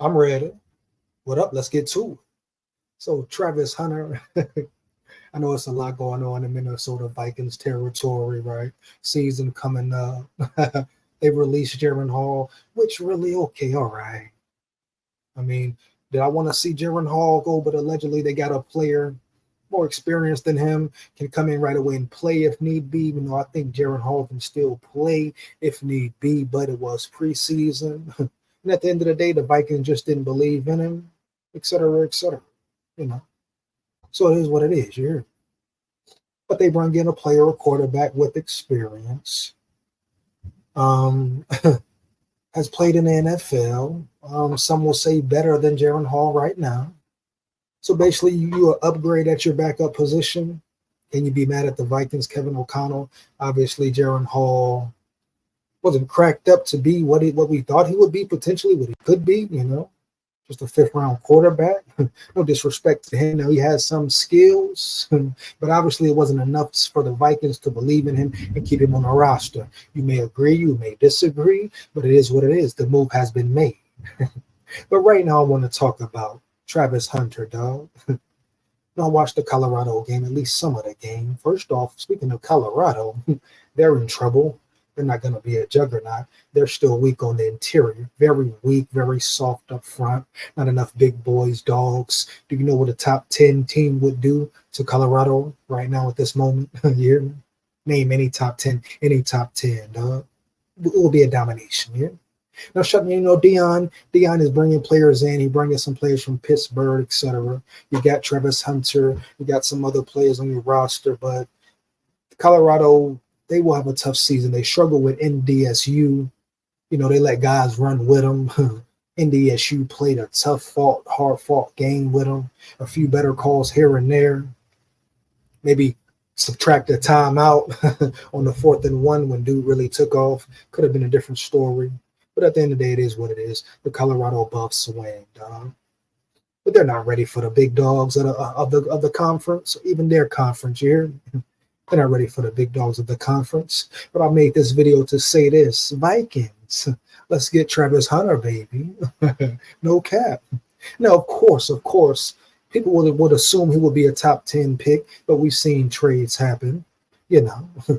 I'm ready. What up? Let's get to it. So, Travis Hunter, I know it's a lot going on in Minnesota Vikings territory, right? Season coming up. They released Jaron Hall, which really okay, all right. I mean, did I want to see Jaron Hall go? But allegedly, they got a player more experienced than him, can come in right away and play if need be. Even though I think Jaron Hall can still play if need be, but it was preseason. And at the end of the day, the Vikings just didn't believe in him, et cetera, et cetera. You know, so it is what it is. You hear? But they bring in a player, a quarterback with experience. Um, has played in the NFL. Some will say better than Jaron Hall right now. So basically, you upgrade at your backup position. Can you be mad at the Vikings, Kevin O'Connell? Obviously, Jaron Hall wasn't cracked up to be what we thought he would be, potentially what he could be, just a fifth-round quarterback. No disrespect to him. Now, he has some skills, but obviously it wasn't enough for the Vikings to believe in him and keep him on the roster. You may agree, you may disagree, but it is what it is. The move has been made. But right now I want to talk about Travis Hunter, dog. I watched the Colorado game, at least some of the game. First off, speaking of Colorado, they're in trouble. They're not going to be a juggernaut. They're still weak on the interior. Very weak, very soft up front. Not enough big boys, dogs. Do you know what a top 10 team would do to Colorado right now at this moment? You hear me? Name any top 10, dog. It will be a domination, yeah? Now, Dion is bringing players in. He's bringing some players from Pittsburgh, etc. You got Travis Hunter. You got some other players on your roster, but Colorado, they will have a tough season. They struggle with NDSU. They let guys run with them. NDSU played a hard-fought game with them. A few better calls here and there. Maybe subtract a timeout on the 4th and 1 when dude really took off. Could have been a different story. But at the end of the day, it is what it is. The Colorado Buffs swing, dog. But they're not ready for the big dogs of the conference, even their conference here. They're not ready for the big dogs of the conference. But I made this video to say this. Vikings, let's get Travis Hunter, baby. No cap. Now, of course, people would assume he would be a top 10 pick, but we've seen trades happen. Got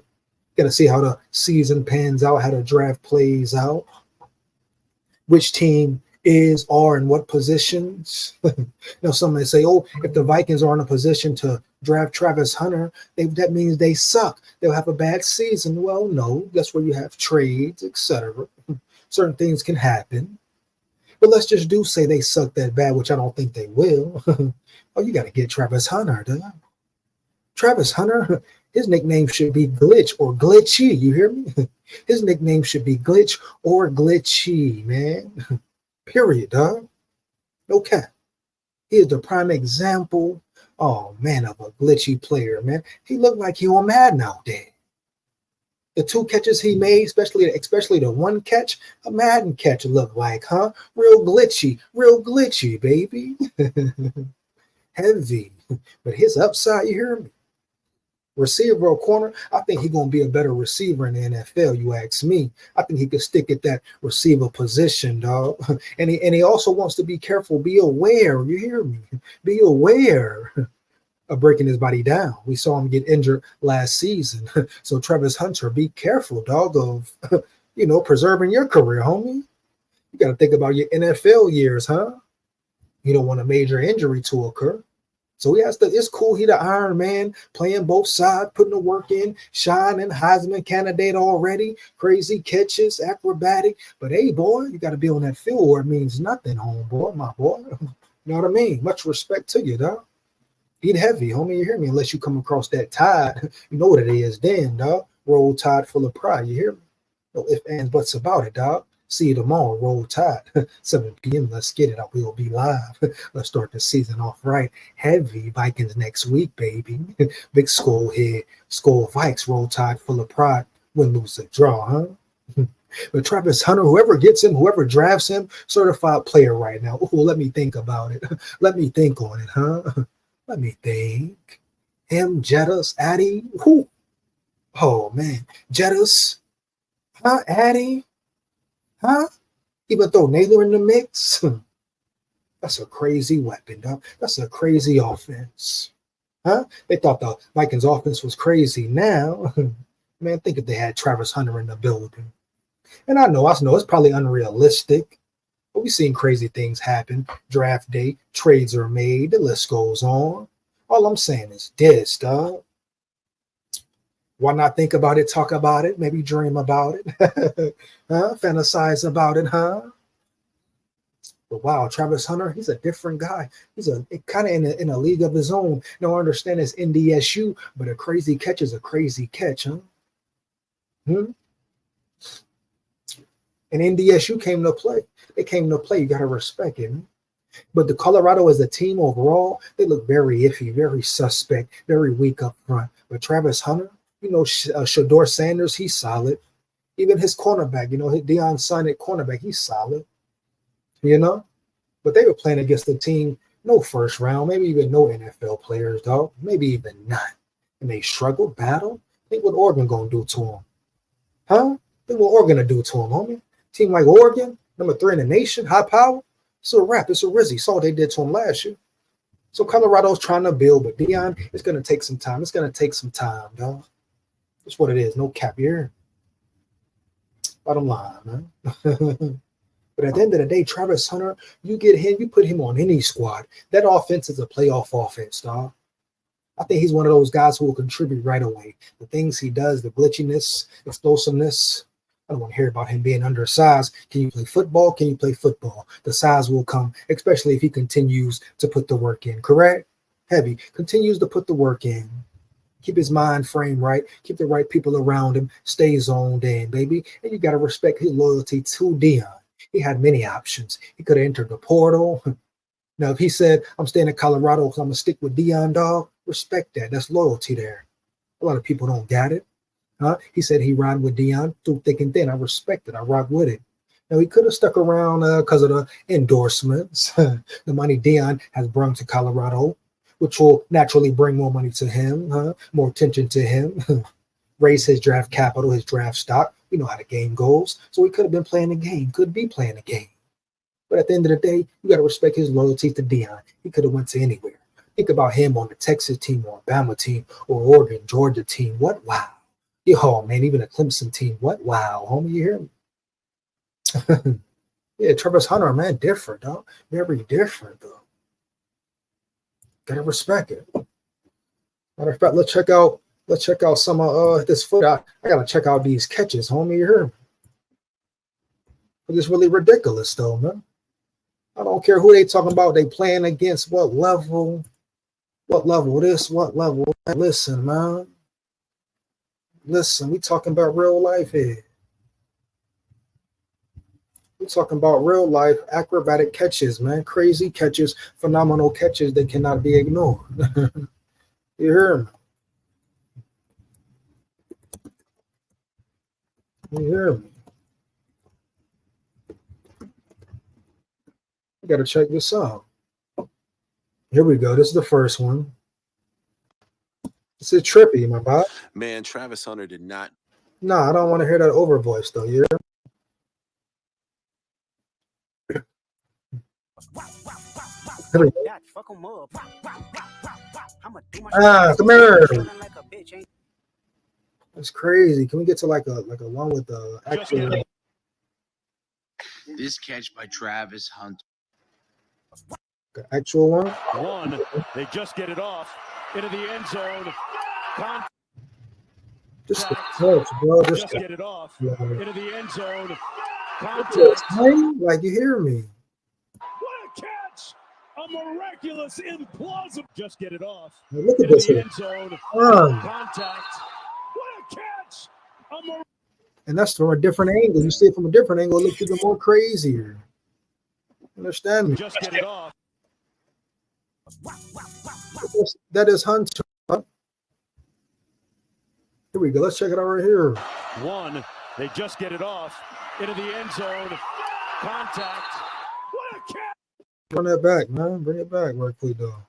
to see how the season pans out, how the draft plays out. Which team are in what positions. Some may say, if the Vikings are in a position to draft Travis Hunter, that means they suck. They'll have a bad season. Well, no, that's where you have trades, etc. Certain things can happen. But let's just say they suck that bad, which I don't think they will. You got to get Travis Hunter, dude. Travis Hunter, his nickname should be Glitch or Glitchy. You hear me? His nickname should be Glitch or Glitchy, man. Period, dog. No cap. He is the prime example, of a glitchy player, man. He looked like he on Madden out there. The 2 catches he made, especially the 1 catch, a Madden catch looked like, huh? Real glitchy, baby. Heavy. But his upside, you hear me? Receiver or corner, I think he's going to be a better receiver in the NFL, you ask me. I think he could stick at that receiver position, dog. And he also wants to be careful, be aware, you hear me? Be aware of breaking his body down. We saw him get injured last season. So Travis Hunter, be careful, dog, of, preserving your career, homie. You got to think about your NFL years, huh? You don't want a major injury to occur. So it's cool. He the Iron Man, playing both sides, putting the work in, shining, Heisman candidate already, crazy catches, acrobatic. But hey, boy, you got to be on that field where it means nothing, homeboy, my boy. You know what I mean? Much respect to you, dog. Eat heavy, homie, you hear me? Unless you come across that tide, you know what it is then, dog. Roll Tide full of pride, you hear me? No ifs, ands, buts about it, dog. See you tomorrow, Roll Tide, 7 p.m. Let's get it. We will be live. Let's start the season off right. Heavy Vikings next week, baby. Big SKOL here. SKOL Vikes, Roll Tide full of pride. Win, lose, or draw, huh? But Travis Hunter, whoever gets him, whoever drafts him, certified player right now. Ooh, let me think about it. Let me think on it, huh? Let me think. Him, Jettas, Addy. Who? Oh, man. Jettas. Huh, Addy? Huh? Even throw Naylor in the mix? That's a crazy weapon, dog. That's a crazy offense. Huh? They thought the Vikings offense was crazy. Now, man, think if they had Travis Hunter in the building. And I know it's probably unrealistic, but we've seen crazy things happen. Draft day, trades are made, the list goes on. All I'm saying is this, dog. Why not think about it, talk about it, maybe dream about it, huh? Fantasize about it, huh? But wow, Travis Hunter, he's a different guy. He's a kind of in a league of his own. Now I understand it's NDSU, but a crazy catch is a crazy catch, huh? And NDSU came to play. They came to play. You got to respect it. But the Colorado as a team overall, they look very iffy, very suspect, very weak up front. But Travis Hunter, Shador Sanders, he's solid. Even his cornerback, Deion Sun at cornerback, he's solid. But they were playing against a team, no first round, maybe even no NFL players, dog. Maybe even none. And they struggled, battled. Think what Oregon going to do to them. Huh? Think what Oregon going to do to them, homie. Team like Oregon, number 3 in the nation, high power. It's a wrap. It's a Rizzy. Saw what they did to him last year. So Colorado's trying to build, but Deion, it's going to take some time. It's going to take some time, dog. That's what it is. No cap here. Bottom line, man. But at the end of the day, Travis Hunter, you get him, you put him on any squad. That offense is a playoff offense, dog. I think he's one of those guys who will contribute right away. The things he does, the glitchiness, explosiveness. I don't want to hear about him being undersized. Can you play football? Can you play football? The size will come, especially if he continues to put the work in, correct? Heavy. Continues to put the work in. Keep his mind frame right. Keep the right people around him. Stay zoned in, baby. And you got to respect his loyalty to Deion. He had many options. He could have entered the portal. Now, if he said, I'm staying in Colorado because I'm going to stick with Deion, dog, respect that. That's loyalty there. A lot of people don't get it. He said he ride with Deion through thick and thin. I respect it. I rock with it. Now, he could have stuck around because of the endorsements, the money Deion has brought to Colorado, which will naturally bring more money to him, more attention to him, raise his draft capital, his draft stock. We know how the game goes. So he could have been playing the game, could be playing the game. But at the end of the day, you got to respect his loyalty to Deion. He could have went to anywhere. Think about him on the Texas team or Alabama team or Oregon, Georgia team. What? Wow. Yo, man, even a Clemson team. What? Wow, homie, you hear me? Yeah, Travis Hunter, man, different, dog. Very different, though. Gotta respect it. Matter of fact, let's check out some of this foot. I gotta check out these catches, homie. You hear me? It's really ridiculous, though, man. I don't care who they talking about. They playing against what level this, what level that. Listen, man. Listen, we talking about real life here. We're talking about real life acrobatic catches, man. Crazy catches, phenomenal catches that cannot be ignored. You hear me? You hear me? I gotta check this out. Here we go. This is the first one. This is trippy, my boy. Man, Travis Hunter did not. No, I don't want to hear that over voice, though. You hear me? Here we go. Come here. That's crazy. Can we get to like a one with the actual? This catch by Travis Hunter. The actual one. One. They just get it off into the end zone. Just the touch, bro. Just get it off into the end zone. Like, you hear me? What a catch! A miraculous, implausible. Just get it off. Look at this into the here. end zone. Contact. What a catch! And that's from a different angle. You see it from a different angle, it looks even more crazier. Understand me? Just get it off. That is Hunter. Here we go. Let's check it out right here. One. They just get it off into the end zone. Contact. What a catch! Run that back, man. Bring it back right quick, though.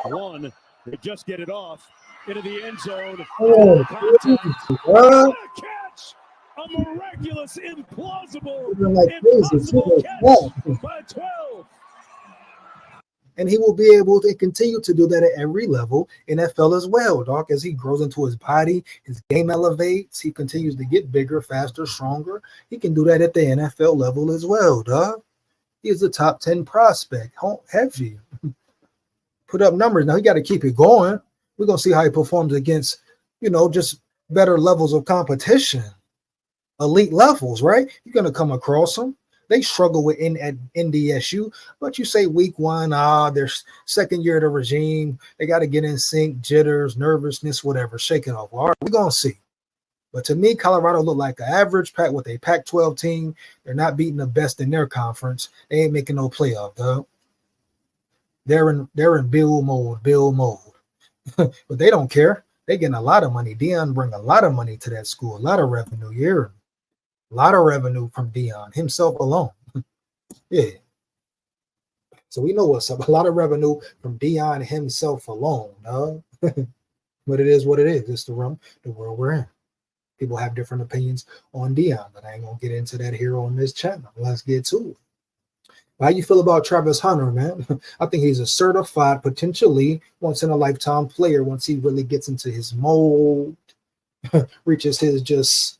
One. They just get it off into the end zone. Oh, Contact. What a catch! A miraculous, implausible, like impossible crazy. catch by 12. And he will be able to continue to do that at every level, NFL as well, dog. As he grows into his body, his game elevates, he continues to get bigger, faster, stronger. He can do that at the NFL level as well, dog. He is a top 10 prospect, heavy. Put up numbers. Now, he got to keep it going. We're going to see how he performs against, just better levels of competition. Elite levels, right? You're going to come across them. They struggle with at NDSU, but you say week one, their second year of the regime, they got to get in sync, jitters, nervousness, whatever, shake it off. All right, we're going to see. But to me, Colorado look like an average pack with a Pac-12 team. They're not beating the best in their conference. They ain't making no playoff, though. They're in build mode. But they don't care. They getting a lot of money. Deion bring a lot of money to that school, a lot of revenue. Yeah. A lot of revenue from Deion himself alone. Yeah. So we know what's up. A lot of revenue from Deion himself alone. But it is what it is. It's the world we're in. People have different opinions on Deion, but I ain't going to get into that here on this channel. Let's get to it. How you feel about Travis Hunter, man? I think he's a certified, potentially once-in-a-lifetime player once he really gets into his mold, reaches his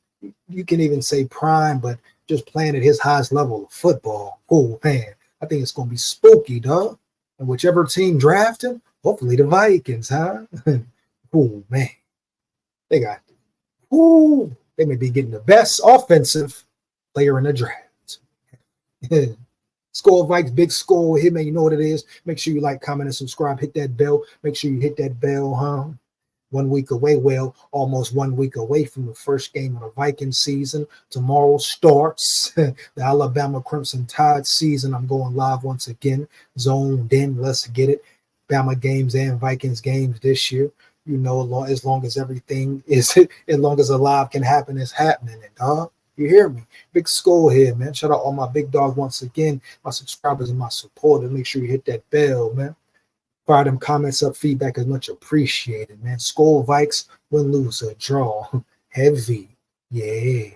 you can even say prime, but just playing at his highest level of football. Oh, man. I think it's going to be spooky, dog. And whichever team draft him, hopefully the Vikings, huh? Oh, man. They may be getting the best offensive player in the draft. SKOL Vikes, big SKOL here, man. You know what it is. Make sure you like, comment, and subscribe. Hit that bell. Make sure you hit that bell, huh? 1 week away, almost 1 week away from the first game of the Vikings season. Tomorrow starts the Alabama Crimson Tide season. I'm going live once again, zoned in. Let's get it. Bama games and Vikings games this year. As long as everything is, as long as alive can happen, it's happening, dog. You hear me? Big SKOL here, man. Shout out all my big dogs once again, my subscribers and my supporters. Make sure you hit that bell, man. Fire them comments up. Feedback is much appreciated, man. SKOL Vikes, win, lose, or draw. Heavy. Yeah.